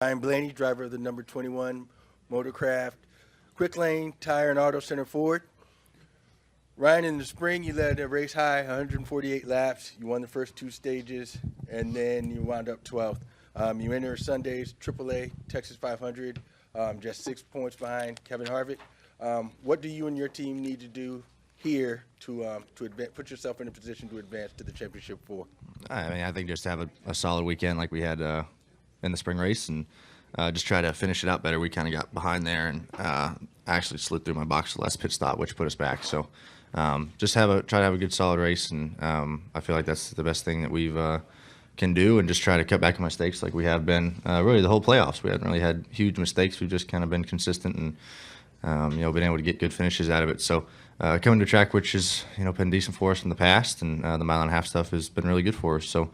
Ryan Blaney, driver of the number 21 Motorcraft Quick Lane Tire and Auto Center Ford. Ryan, in the spring, you led a race high, 148 laps. You won the first two stages, and then you wound up 12th. You enter Sunday's AAA Texas 500, just 6 points behind Kevin Harvick. What do you and your team need to do here to put yourself in a position to advance to the championship four? I mean, I think just have a solid weekend like we had in the spring race, and just try to finish it out better. We kind of got behind there, and actually slid through my box the last pit stop, which put us back. So just try to have a good solid race, and I feel like that's the best thing that we've can do, and just try to cut back on mistakes like we have been really the whole playoffs. We haven't really had huge mistakes. We've just kind of been consistent and been able to get good finishes out of it. So coming to a track which has been decent for us in the past, and the mile and a half stuff has been really good for us. So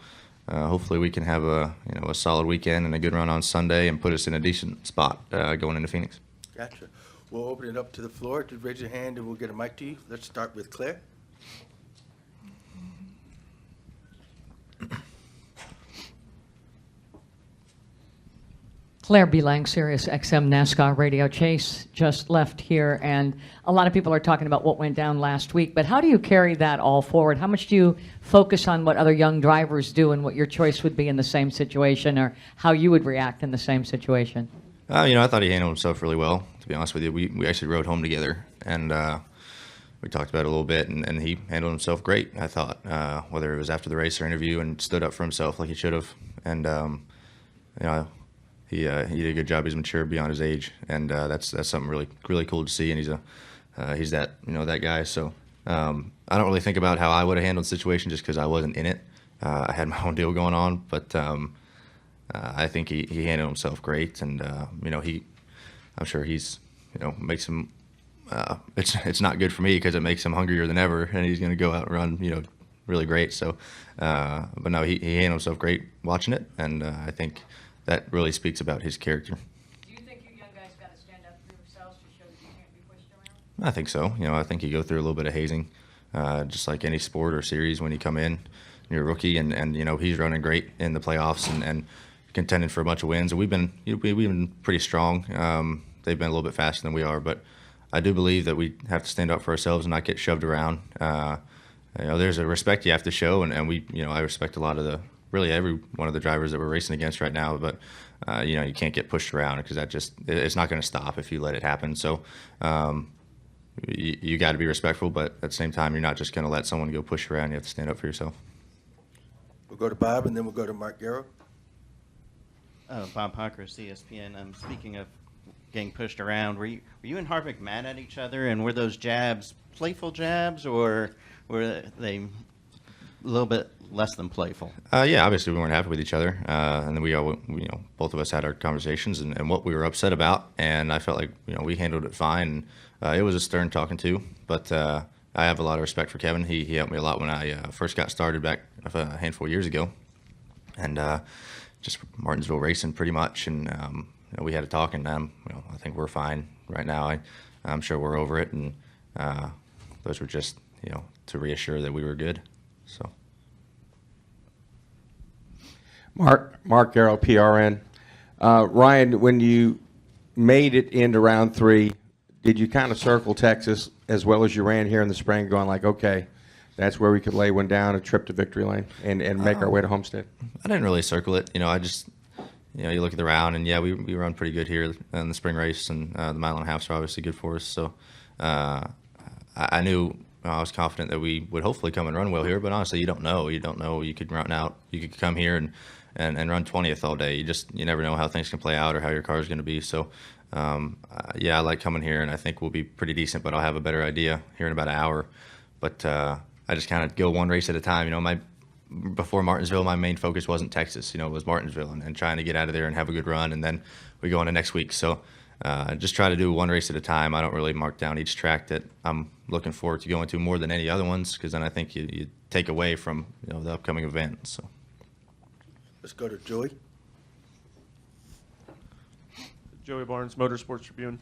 hopefully we can have a solid weekend and a good run on Sunday and put us in a decent spot going into Phoenix. Gotcha. We'll open it up to the floor. Just raise your hand and we'll get a mic to you. Let's start with Claire. Claire B. Lang, Sirius XM NASCAR Radio. Chase just left here, and a lot of people are talking about what went down last week, but how do you carry that all forward? How much do you focus on what other young drivers do and what your choice would be in the same situation, or how you would react in the same situation? I thought he handled himself really well, to be honest with you. We actually rode home together, and we talked about it a little bit, and he handled himself great, I thought, whether it was after the race or interview, and stood up for himself like he should have. And, he did a good job. He's mature beyond his age, and that's something really cool to see. And he's that that guy. So I don't really think about how I would have handled the situation just because I wasn't in it. I had my own deal going on, but I think he handled himself great, and I'm sure he's makes him. It's not good for me because it makes him hungrier than ever, and he's going to go out and run really great. So, but no, he handled himself great watching it, and I think that really speaks about his character. Do you think you young guys got to stand up for yourselves to show that you can't be pushed around? I think so. I think you go through a little bit of hazing, just like any sport or series when you come in, you're a rookie, and he's running great in the playoffs and contending for a bunch of wins. And we've been pretty strong. They've been a little bit faster than we are, but I do believe that we have to stand up for ourselves and not get shoved around. There's a respect you have to show, and we, I respect a lot of really every one of the drivers that we're racing against right now, but you can't get pushed around because it's not going to stop if you let it happen. So you got to be respectful, but at the same time, you're not just going to let someone go push you around. You have to stand up for yourself. We'll go to Bob, and then we'll go to Mark Garrow. Bob Parker, CSPN. Speaking of getting pushed around, were you and Harvick mad at each other, and were those jabs playful jabs, or were they a little bit less than playful? Yeah, obviously we weren't happy with each other, and then we all, both of us had our conversations and what we were upset about, and I felt like we handled it fine. It was a stern talking to, but I have a lot of respect for Kevin. He helped me a lot when I first got started back a handful of years ago, and just Martinsville racing pretty much, and we had a talk, and I think we're fine right now. I'm sure we're over it, and those were just to reassure that we were good. So. Mark Garrow, PRN. Ryan, when you made it into round 3, did you kind of circle Texas as well as you ran here in the spring, going like, okay, that's where we could lay one down, a trip to victory lane, and make our way to Homestead? I didn't really circle it. I just, you look at the round, and yeah, we run pretty good here in the spring race, and the mile and a halfs are obviously good for us. So I knew. I was confident that we would hopefully come and run well here, but honestly, you don't know. You don't know. You could run out. You could come here and run 20th all day. You never know how things can play out or how your car is going to be. So, yeah, I like coming here, and I think we'll be pretty decent, but I'll have a better idea here in about an hour. But I just kind of go one race at a time. Before Martinsville, my main focus wasn't Texas. It was Martinsville and trying to get out of there and have a good run, and then we go into next week. So just try to do one race at a time. I don't really mark down each track that I'm looking forward to going to more than any other ones, because then I think you take away from the upcoming event. So let's go to Joey. Joey Barnes, Motorsports Tribune.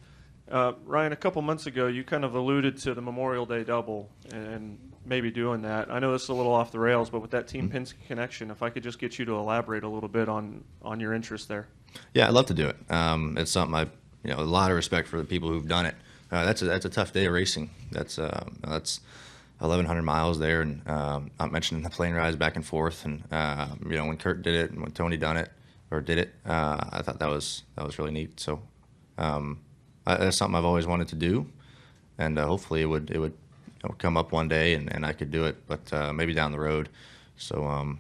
Ryan, a couple months ago, you kind of alluded to the Memorial Day double and maybe doing that. I know this is a little off the rails, but with that Team Penske connection, if I could just get you to elaborate a little bit on your interest there. Yeah, I'd love to do it. It's something a lot of respect for the people who've done it. That's a tough day of racing. That's 1,100 miles there, and not mentioning the plane rides back and forth. And when Kurt did it and when Tony did it, I thought that was really neat. So that's something I've always wanted to do, and hopefully it would come up one day and I could do it, but maybe down the road. So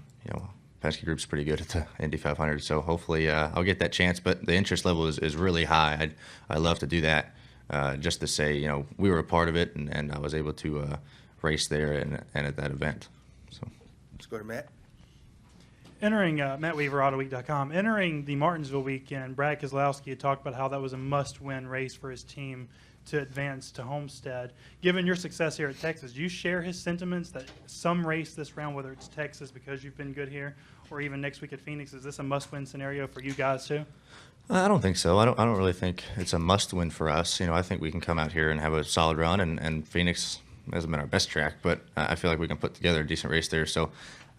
Penske Group's pretty good at the Indy 500, so hopefully I'll get that chance. But the interest level is really high. I'd love to do that, just to say we were a part of it, and I was able to race there and at that event. So Let's go to Matt. Entering Matt Weaver, AutoWeek.com. Entering the Martinsville weekend, Brad Keselowski had talked about how that was a must-win race for his team to advance to Homestead. Given your success here at Texas, do you share his sentiments that some race this round, whether it's Texas because you've been good here, or even next week at Phoenix, is this a must-win scenario for you guys too? I don't think so. I don't really think it's a must-win for us. I think we can come out here and have a solid run, and Phoenix hasn't been our best track, but I feel like we can put together a decent race there. So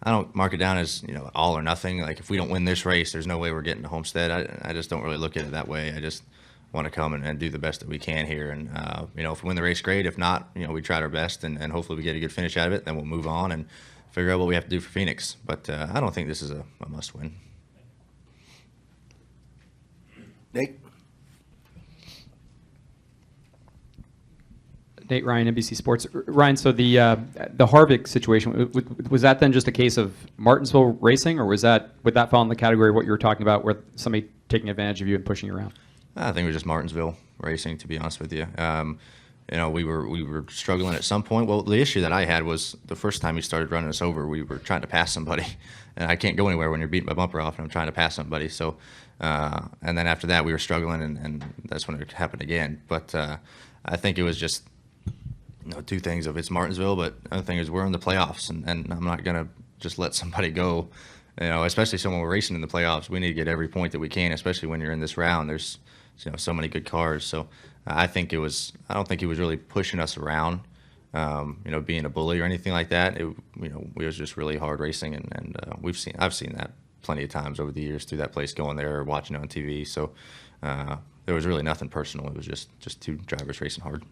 I don't mark it down as all or nothing. Like if we don't win this race, there's no way we're getting to Homestead. I just don't really look at it that way. I just want to come and do the best that we can here. And if we win the race, great. If not, we tried our best, and hopefully we get a good finish out of it. Then we'll move on and figure out what we have to do for Phoenix. But I don't think this is a must-win. Nate. Nate Ryan, NBC Sports. Ryan, so the Harvick situation, was that then just a case of Martinsville racing, or would that fall in the category of what you were talking about, where somebody taking advantage of you and pushing you around? I think it was just Martinsville racing, to be honest with you. We were struggling at some point. Well, the issue that I had was the first time he started running us over, we were trying to pass somebody, and I can't go anywhere when you're beating my bumper off and I'm trying to pass somebody. So, and then after that, we were struggling, and that's when it happened again. But I think it was just two things of it's Martinsville, but the other thing is we're in the playoffs, and I'm not gonna just let somebody go. Especially someone we're racing in the playoffs, we need to get every point that we can, especially when you're in this round. There's so many good cars. So I don't think he was really pushing us around, being a bully or anything like that. It was just really hard racing, and I've seen that plenty of times over the years through that place, going there or watching it on TV. So there was really nothing personal. It was just two drivers racing hard.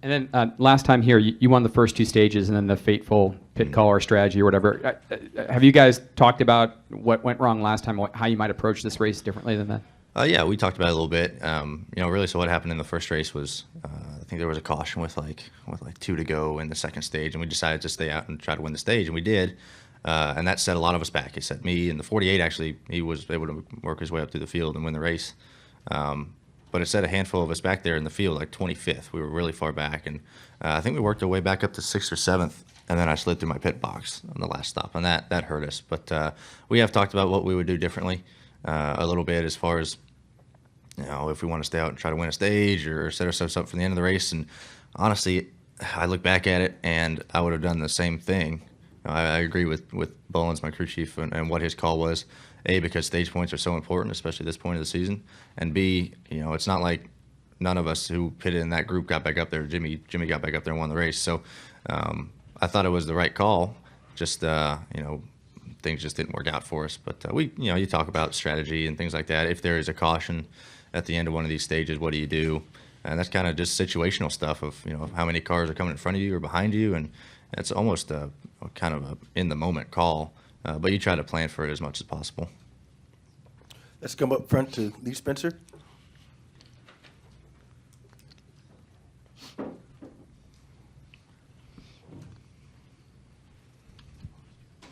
And then last time here, you won the first two stages, and then the fateful pit call or strategy or whatever. Have you guys talked about what went wrong last time, how you might approach this race differently than that? Yeah, we talked about it a little bit. Really, so what happened in the first race was I think there was a caution with like 2 to go in the second stage, and we decided to stay out and try to win the stage, and we did. And that set a lot of us back. It set me in the 48. Actually, he was able to work his way up through the field and win the race. But it set a handful of us back there in the field, like 25th. We were really far back, and I think we worked our way back up to 6th or 7th, and then I slid through my pit box on the last stop, and that hurt us. But we have talked about what we would do differently a little bit, as far as if we want to stay out and try to win a stage or set ourselves up for the end of the race. And honestly, I look back at it, and I would have done the same thing. I agree with Bolins, my crew chief, and what his call was. A, because stage points are so important, especially at this point of the season, and B, it's not like none of us who pitted in that group got back up there. Jimmy got back up there and won the race. So I thought it was the right call. Just things just didn't work out for us. But you talk about strategy and things like that. If there is a caution at the end of one of these stages, what do you do? And that's kind of just situational stuff of how many cars are coming in front of you or behind you, and it's almost a kind of a in the moment call. But you try to plan for it as much as possible. Let's come up front to Lee Spencer.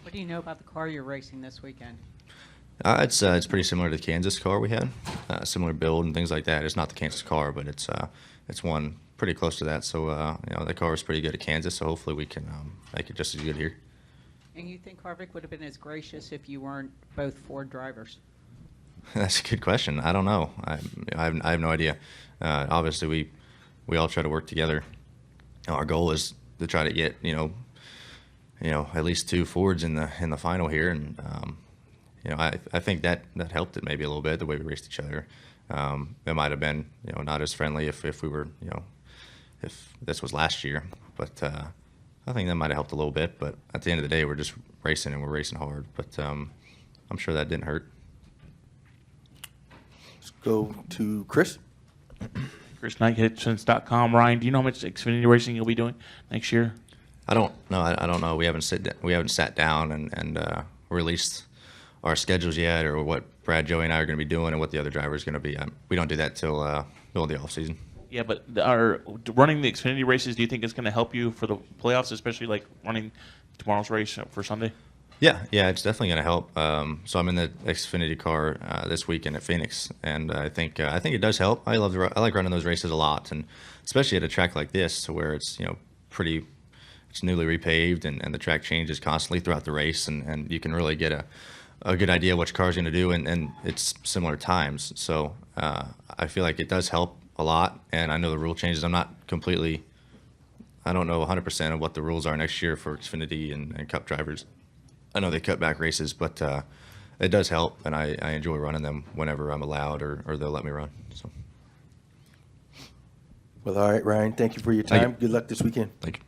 What do you know about the car you're racing this weekend? It's pretty similar to the Kansas car we had, similar build and things like that. It's not the Kansas car, but it's one pretty close to that. So the car is pretty good at Kansas, so hopefully we can make it just as good here. And you think Harvick would have been as gracious if you weren't both Ford drivers? That's a good question. I don't know. I have no idea. Obviously, we all try to work together. Our goal is to try to get at least 2 Fords in the final here, and I think that helped it maybe a little bit, the way we raced each other. It might have been not as friendly if we were if this was last year, but I think that might have helped a little bit, but at the end of the day, we're just racing and we're racing hard. But I'm sure that didn't hurt. Let's go to Chris. Chris Knight, Hitchens.com. Ryan, do you know how much Xfinity racing you'll be doing next year? I don't know. I don't know. We haven't sat down and released our schedules yet, or what Brad, Joey, and I are going to be doing, and what the other driver is going to be. We don't do that till middle of the off season. Yeah, but running the Xfinity races, do you think it's going to help you for the playoffs, especially like running tomorrow's race for Sunday? Yeah, it's definitely going to help. So I'm in the Xfinity car this weekend at Phoenix, and I think it does help. I like running those races a lot, and especially at a track like this, to where it's it's newly repaved, and the track changes constantly throughout the race, and you can really get a good idea which car is going to do, and it's similar times. So I feel like it does help a lot, and I know the rule changes. I don't know 100% of what the rules are next year for Xfinity and Cup drivers. I know they cut back races, but it does help, and I enjoy running them whenever I'm allowed or they'll let me run. So. Well, all right, Ryan. Thank you for your Thank time. you. Good luck this weekend. Thank you.